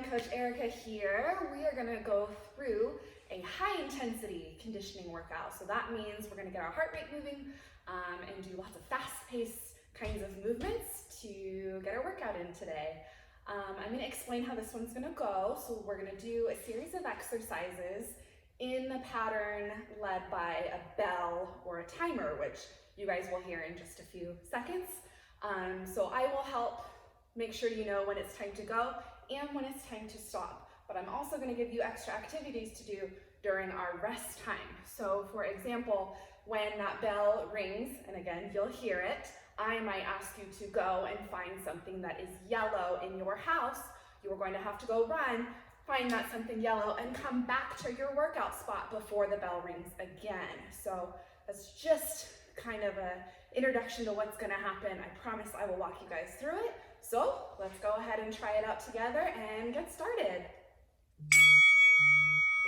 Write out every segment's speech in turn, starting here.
Coach Erica here. We are gonna go through a high intensity conditioning workout. So that means we're gonna get our heart rate moving and do lots of fast-paced kinds of movements to get our workout in today. I'm gonna explain how this one's gonna go. So we're gonna do a series of exercises in the pattern led by a bell or a timer, which you guys will hear in just a few seconds. So I will help make sure you know when it's time to go and when it's time to stop. But I'm also going to give you extra activities to do during our rest time. So for example, when that bell rings, and again, you'll hear it, I might ask you to go and find something that is yellow in your house. You're going to have to go run, find that something yellow, and come back to your workout spot before the bell rings again. So that's just kind of an introduction to what's going to happen. I promise I will walk you guys through it. So let's go ahead and try it out together and get started.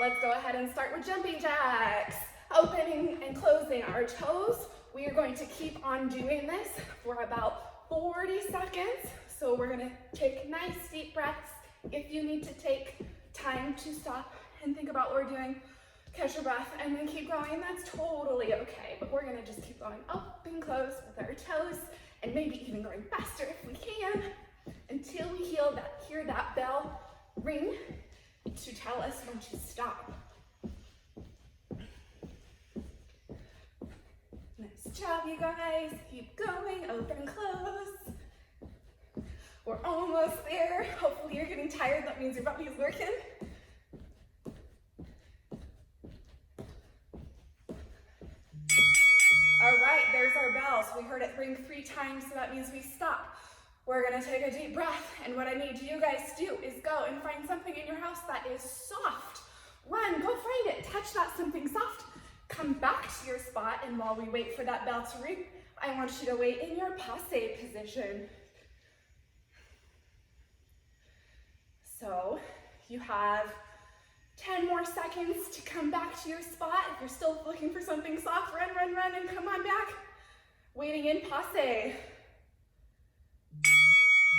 Let's go ahead and start with jumping jacks. Opening and closing our toes. We are going to keep on doing this for about 40 seconds. So we're going to take nice deep breaths. If you need to take time to stop and think about what we're doing, catch your breath and then keep going. That's totally okay. But we're going to just keep going up and close with our toes, and maybe even going faster if we can, until we hear that bell ring to tell us when to stop. Nice job, you guys. Keep going, open and close. We're almost there. Hopefully you're getting tired. That means your body is working. All right, there's our bell. So we heard it ring 3 times, so that means we stop. We're gonna take a deep breath, and what I need you guys to do is go and find something in your house that is soft. Run, go find it, touch that something soft, come back to your spot, and while we wait for that bell to ring, I want you to wait in your passe position. So you have 10 more seconds to come back to your spot. If you're still looking for something soft, run, run, run, and come on back. Waiting in passe.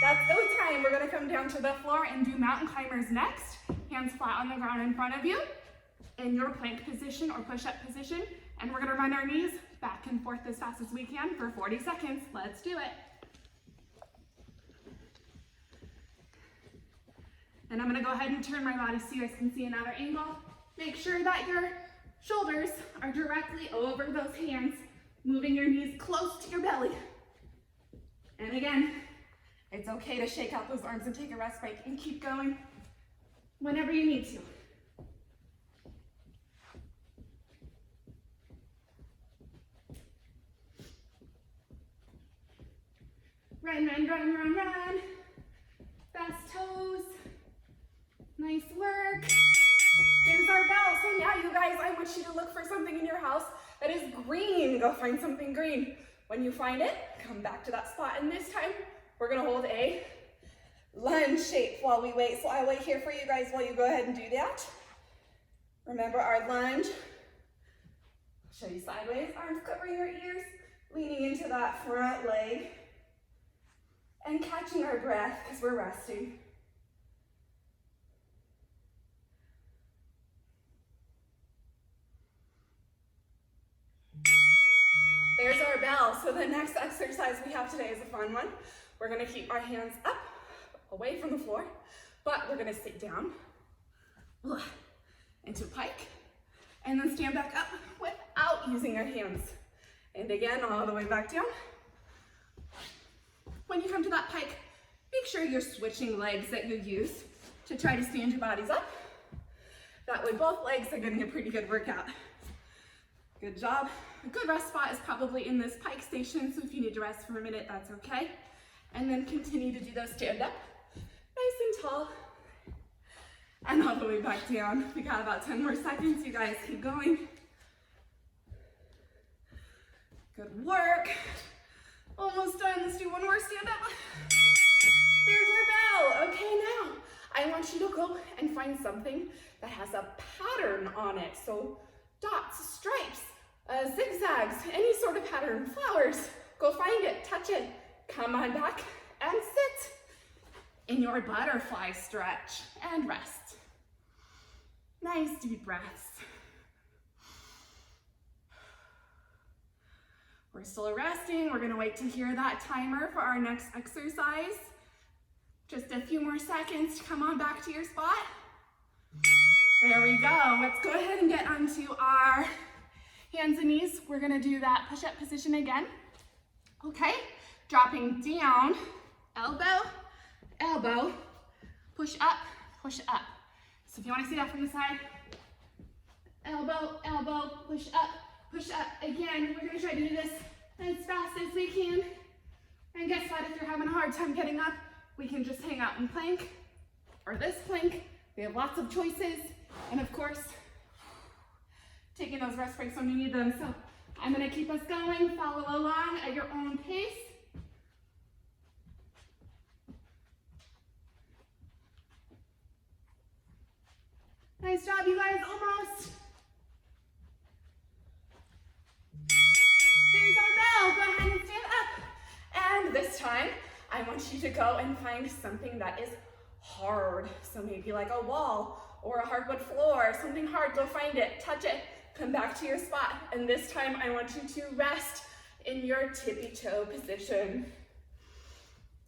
That's go time. We're gonna come down to the floor and do mountain climbers next. Hands flat on the ground in front of you, in your plank position or push-up position. And we're gonna run our knees back and forth as fast as we can for 40 seconds. Let's do it. And I'm gonna go ahead and turn my body so you guys can see another angle. Make sure that your shoulders are directly over those hands, moving your knees close to your belly. And again, it's okay to shake out those arms and take a rest break and keep going whenever you need to. Run, run, run, run, run. Fast toes. Nice work. There's our bell. So now you guys, I want you to look for something in your house that is green. Go find something green. When you find it, come back to that spot. And this time, we're gonna hold a lunge shape while we wait. So I'll wait here for you guys while you go ahead and do that. Remember our lunge. Show you sideways, arms covering your ears, leaning into that front leg, and catching our breath because we're resting. There's our bell. So the next exercise we have today is a fun one. We're gonna keep our hands up, away from the floor, but we're gonna sit down into pike, and then stand back up without using our hands. And again, all the way back down. When you come to that pike, make sure you're switching legs that you use to try to stand your bodies up. That way both legs are getting a pretty good workout. Good job. A good rest spot is probably in this pike station, so if you need to rest for a minute, that's okay. And then continue to do those stand up, nice and tall. And all the way back down. We got about 10 more seconds, you guys keep going. Good work. Almost done, let's do one more stand up. There's our bell. Okay, now, I want you to go and find something that has a pattern on it. So dots, stripes, zigzags, any sort of pattern, flowers. Go find it, touch it, come on back and sit. in your butterfly stretch and rest. Nice deep breaths. We're still resting. We're gonna wait to hear that timer for our next exercise. Just a few more seconds to come on back to your spot. There we go. Let's go ahead and get onto our hands and knees. We're gonna do that push-up position again. Okay, dropping down, elbow, elbow, push up, push up. So if you wanna see that from the side, elbow, elbow, push up, push up. Again, we're gonna try to do this as fast as we can. And guess what, if you're having a hard time getting up, we can just hang out in plank or this plank. We have lots of choices. And of course, taking those rest breaks when you need them. So I'm gonna keep us going, follow along at your own pace. Nice job, you guys, almost. There's our bell, go ahead and stand up. And this time, I want you to go and find something that is hard. So maybe like a wall or a hardwood floor, something hard, go find it, touch it, come back to your spot. And this time I want you to rest in your tippy toe position.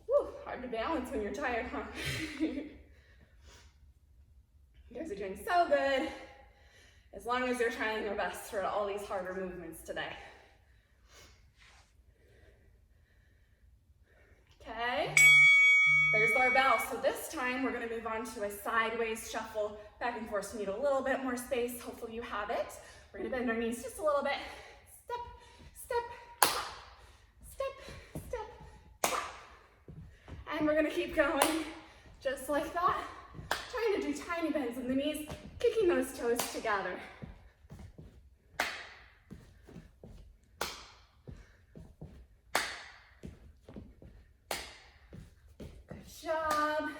Woo, hard to balance when you're tired, huh? You guys are doing so good, as long as you're trying your best for all these harder movements today. Okay, there's barbell. So this time we're gonna move on to a sideways shuffle, back and forth. So you need a little bit more space. Hopefully you have it. We're gonna bend our knees just a little bit. Step, step, step, step, step. And we're gonna keep going just like that. Trying to do tiny bends in the knees, kicking those toes together. Good job.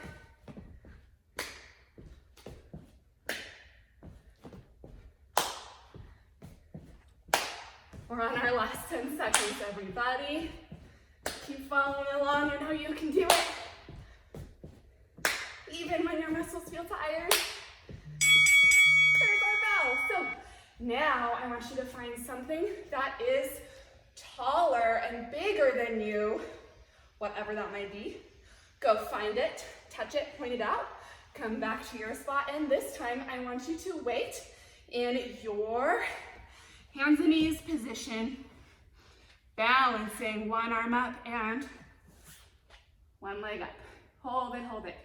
We're on our last 10 seconds, everybody. Keep following along. I know you can do it. Even when your muscles feel tired. There's our bell. So now I want you to find something that is taller and bigger than you, whatever that might be. Go find it, touch it, point it out, come back to your spot, and this time I want you to wait in your hands and knees position, balancing one arm up and one leg up. Hold it, hold it.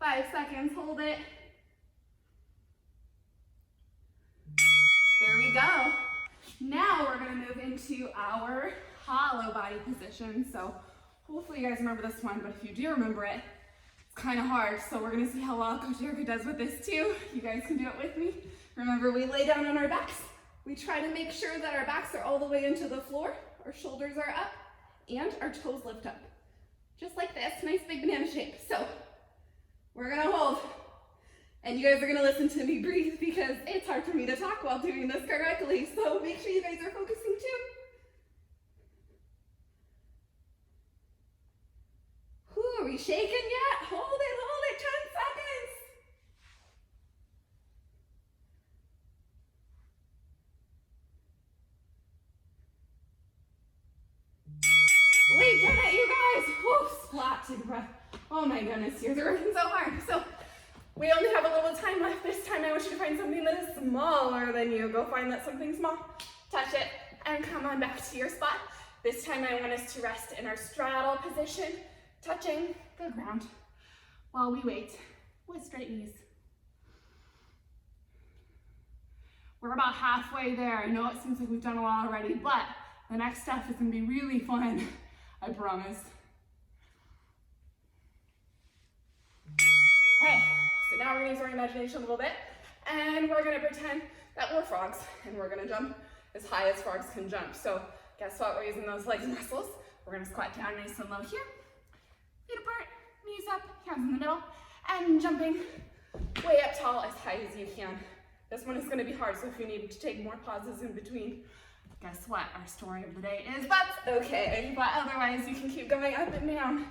5 seconds, hold it. There we go. Now we're gonna move into our hollow body position. So hopefully you guys remember this one, but if you do remember it, it's kind of hard. So we're gonna see how well Coach Erica does with this too. You guys can do it with me. Remember, we lay down on our backs. We try to make sure that our backs are all the way into the floor, our shoulders are up, and our toes lift up. Just like this, nice big banana shape. So we're gonna hold. And you guys are gonna listen to me breathe because it's hard for me to talk while doing this correctly. So make sure you guys are focusing too. Whew, are we shaking yet? Hold it, 10 seconds. We did it, you guys. Whew, splat, take a breath. Oh my goodness, you're working so hard. So we only have a little time left. This time I want you to find something that is smaller than you. Go find that something small, touch it, and come on back to your spot. This time I want us to rest in our straddle position, touching the ground while we wait with straight knees. We're about halfway there. I know it seems like we've done a lot already, but the next step is gonna be really fun, I promise. Okay, so now we're gonna use our imagination a little bit, and we're gonna pretend that we're frogs, and we're gonna jump as high as frogs can jump. So guess what, we're using those leg muscles. We're gonna squat down nice and low here, feet apart, knees up, hands in the middle, and jumping way up tall as high as you can. This one is gonna be hard, so if you need to take more pauses in between, Guess what? Our story of the day is that's okay, but otherwise you can keep going up and down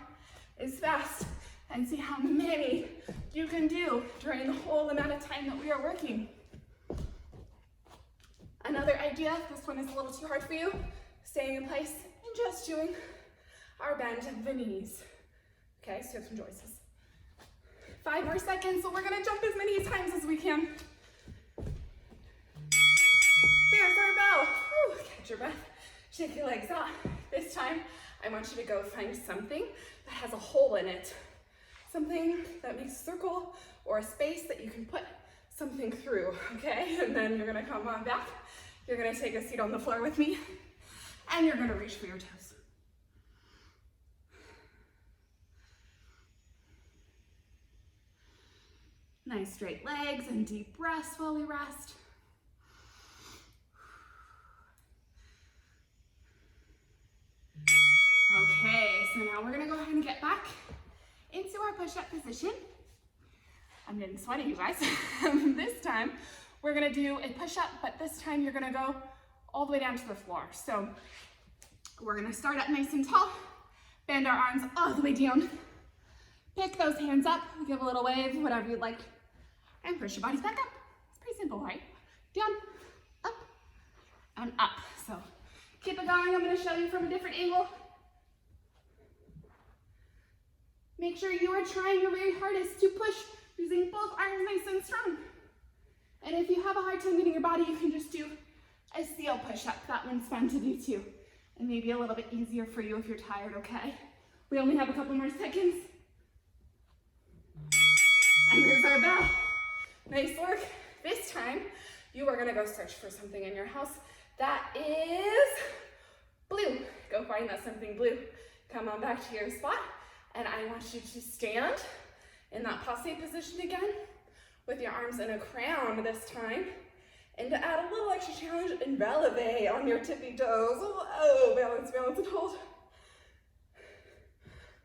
as fast and see how many you can do during the whole amount of time that we are working. Another idea, this one is a little too hard for you, staying in place and just doing our bend of the knees. Okay, so you have some choices. 5 more seconds, so we're gonna jump as many times as we can. There's our bell. Whew, catch your breath, shake your legs out. This time, I want you to go find something that has a hole in it. Something that makes a circle or a space that you can put something through, okay? And then you're gonna come on back. You're gonna take a seat on the floor with me, and you're gonna reach for your toes. Nice straight legs and deep breaths while we rest. Okay, so now we're gonna go ahead and get back into our push-up position. I'm getting sweaty, you guys. This time, we're gonna do a push-up, but this time you're gonna go all the way down to the floor. So we're gonna start up nice and tall, bend our arms all the way down, pick those hands up, give a little wave, whatever you'd like, and push your bodies back up. It's pretty simple, right? Down, up, and up. So keep it going. I'm gonna show you from a different angle. Make sure you are trying your very hardest to push using both arms nice and strong. And if you have a hard time getting your body, you can just do a seal push-up. That one's fun to do too. And maybe a little bit easier for you if you're tired, okay? We only have a couple more seconds. And there's our bell. Nice work. This time, you are gonna go search for something in your house that is blue. Go find that something blue. Come on back to your spot. And I want you to stand in that passe position again with your arms in a crown this time. And to add a little extra challenge, and releve on your tippy toes. Oh, balance, balance, and hold.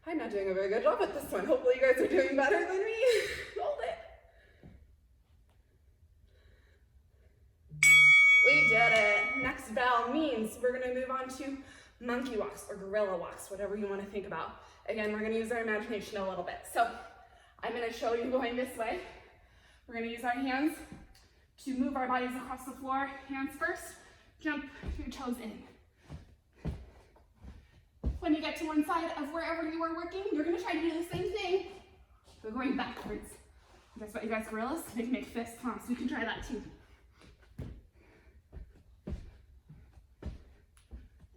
I'm not doing a very good job at this one. Hopefully you guys are doing better than me. Hold it. We did it. Next bell means we're gonna move on to monkey walks or gorilla walks, whatever you wanna think about. Again, we're gonna use our imagination a little bit. So I'm gonna show you going this way. We're gonna use our hands to move our bodies across the floor. Hands first, jump your toes in. When you get to one side of wherever you are working, you're gonna try to do the same thing, but going backwards. Guess what, you guys, gorillas? They can make fists, huh? So we can try that too.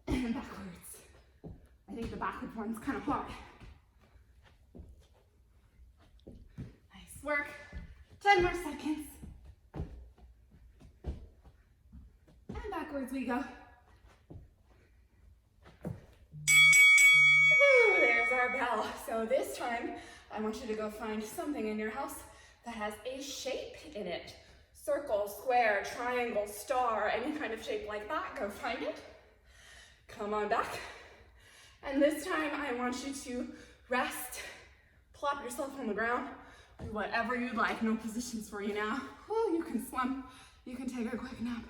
And backwards. I think the backward one's kind of hard. Nice work. 10 more seconds. And backwards we go. Ooh, there's our bell. So this time, I want you to go find something in your house that has a shape in it. Circle, square, triangle, star, any kind of shape like that. Go find it. Come on back. And this time I want you to rest, plop yourself on the ground, do whatever you'd like. No positions for you now. Woo, you can slump, you can take a quick nap.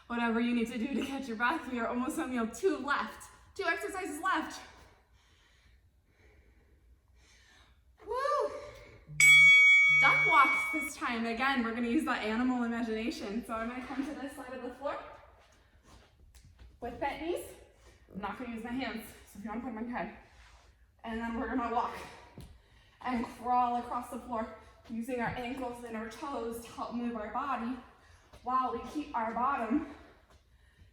Whatever you need to do to catch your breath. We are almost done. We have 2 left. 2 exercises left. Woo! Duck walks this time. Again, we're gonna use that animal imagination. So I'm gonna come to this side of the floor with bent knees. I'm not gonna use my hands, so if you wanna put them on your head. And then we're gonna walk and crawl across the floor using our ankles and our toes to help move our body while we keep our bottom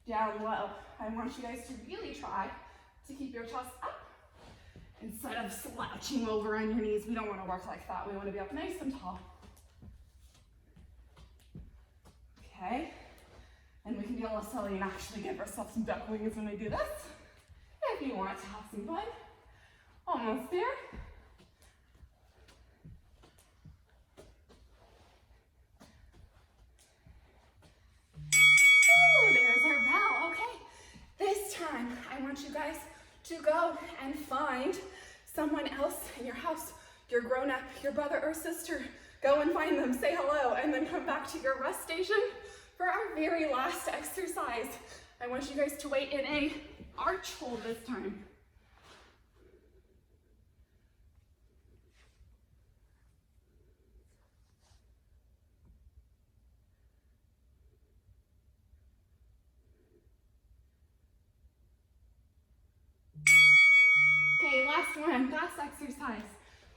down low. I want you guys to really try to keep your chest up instead of slouching over on your knees. We don't wanna work like that. We wanna be up nice and tall. Okay. And we can be a little silly and actually give ourselves some duck wings when we do this, if you want to have some fun. Almost there. Ooh, there's our bell. Okay, this time I want you guys to go and find someone else in your house, your grown-up, your brother or sister. Go and find them, say hello, and then come back to your rest station for our very last exercise. I want you guys to wait in a arch hold this time. Okay, last one, last exercise.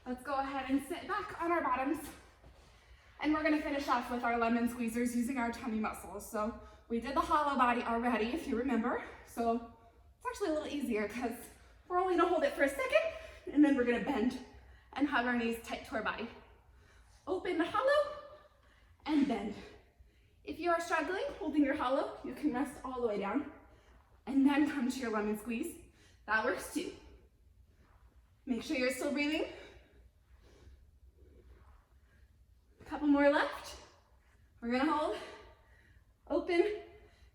Let's go ahead and sit back on our bottoms. And we're gonna finish off with our lemon squeezers using our tummy muscles. So we did the hollow body already, if you remember. So it's actually a little easier because we're only gonna hold it for a second and then we're gonna bend and hug our knees tight to our body. Open the hollow and bend. If you are struggling holding your hollow, you can rest all the way down and then come to your lemon squeeze. That works too. Make sure you're still breathing. A couple more left. We're gonna hold, open,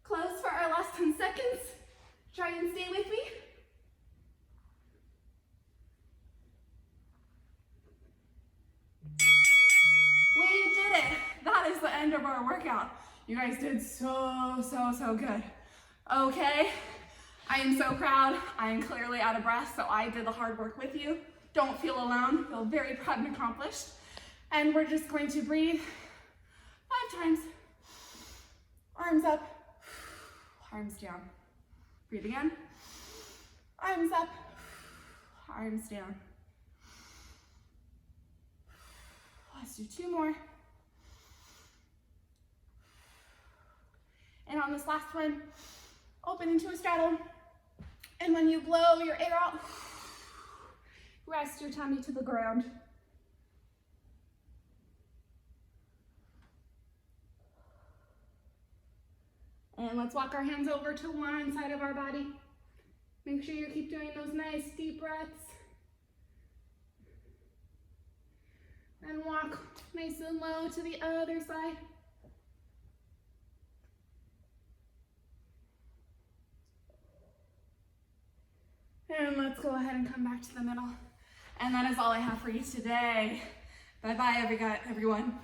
close for our last 10 seconds. Try and stay with me. We did it. That is the end of our workout. You guys did so good. Okay, I am so proud. I am clearly out of breath, so I did the hard work with you. Don't feel alone. Feel very proud and accomplished. And we're just going to breathe 5 times. Arms up, arms down. Breathe again. Arms up, arms down. Let's do 2 more. And on this last one, open into a straddle. And when you blow your air out, rest your tummy to the ground. And let's walk our hands over to one side of our body. Make sure you keep doing those nice deep breaths. And walk nice and low to the other side. And let's go ahead and come back to the middle. And that is all I have for you today. Bye-bye, everyone.